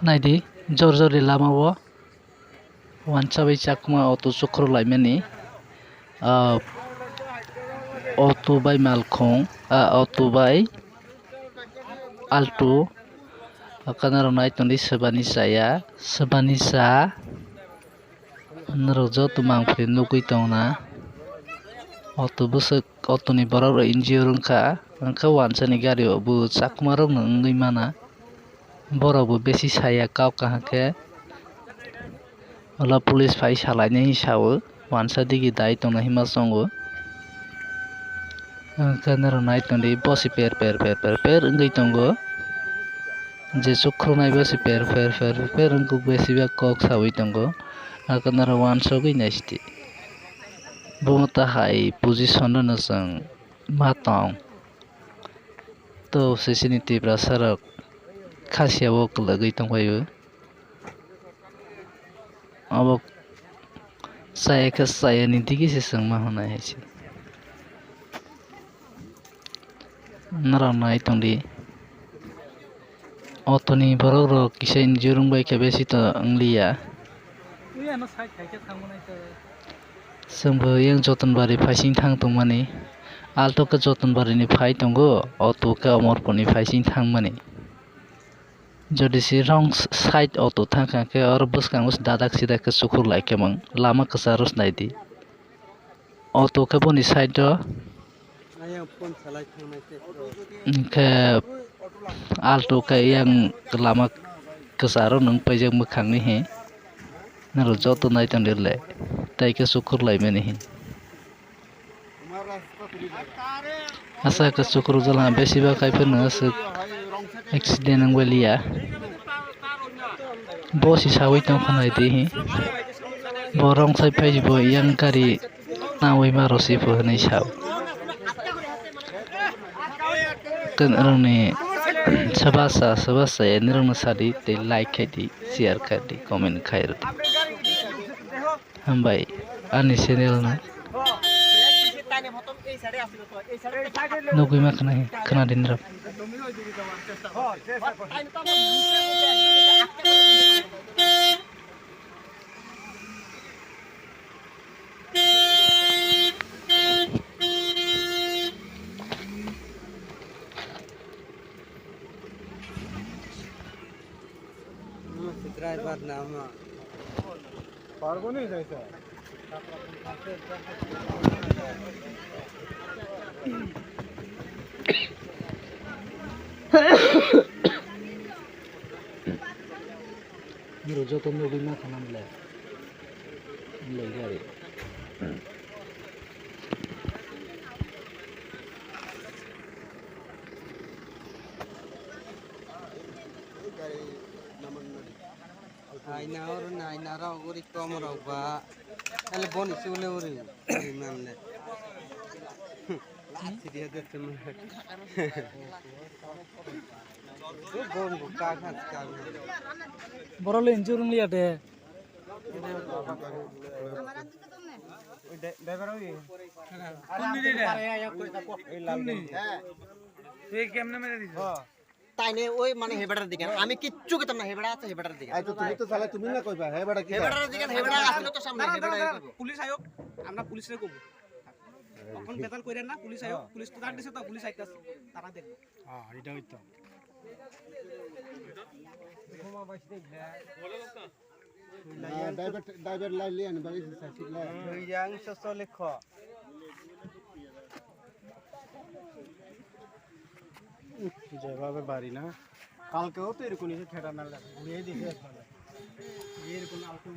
naidi jor jori lama o wansabai chakma auto chokro laimani auto bai malkhung auto bai alto kanaro naitoni sebani saya sebani sa narok joto mangpili nugui tongna auto busuk auto ni borok rok injio wngkha angkha wansani gari o bo chakma rok no wngui mana borok bo besi saya kok kaham khe ola police pai salainai hisabu wansa digi dai tongna hima chongo angkha narok naitoni bosi per wngui tongo je chokronai bosi per wngkuk besiba kok saui tongo angkha narok wansogui naiste bumoto hai position no chong matong to sisini tibra sarok khasiya o kwlagui tongpaio abo chaya khe chaya ni digi se chongma honai haise narok naitongdi auto ni borok rok kisa injio wngbai khe besi to wnglia chongbo yang jotonbari paising thang tongmani alto khe jotonbari ni phai tongo auto khe omorpor ni paising thangmani jodi si wrong side auto thangkha khe oro bwskango dadak sidak khe sukur laikhemang lama kwcharo naidi auto khe boni side o khe alto khe yang lama kwcharo nung paijak mwkhang ni hi narok joto naitongdi le tai khe sukur laimani hi asa khe sukur jalha besiba khaifur no asuk accident wngbai lia bosi saui tongkha naidi hi bo wrong side phai bo yang gari nawi marosi pho hinui sab rong ni sabasa nirong no sadi tei like khai di share khai di comment khai rodi hambai ani channel no nugui ma khonadi nirok driver nama pargo nahi jaisa niro joto nugui ma khanam le gari aina orang aina rau guri kom rau ba ele boni sule uri manle dia de tem bon buka kan sekali borole injur ngliya de driver oi কেমনে মেরে দিছ তাইনে ওই মানে হেবাটার দিকে আমি কিচ্ছু কইতাম না হেবাটা আছে হেবাটার দিকে আই তো তুমি তো চালা তুমি না কইবা হেবাটা কি হেবাটার দিকে হেবাটা আসলে তো সামনে হেবাটা পুলিশ আয়োগ আমরা পুলিশরে কইব তখন বেতাল কইরেন না পুলিশ আয়োগ পুলিশ তো দাঁড় দিছে তো পুলিশ আইতাছে তারা দেখো হ্যাঁ এটা হইতো ঘুমা বাইস দেখলা ড্রাইভার লাইলি আনি বাড়ি সাইকেল দুই জাং সসো লেখো যেভাবে বাড়ি না কালকেও তো এরকম এসে ঠেটা না ঘুরিয়ে দিয়েছে এরকম আলকো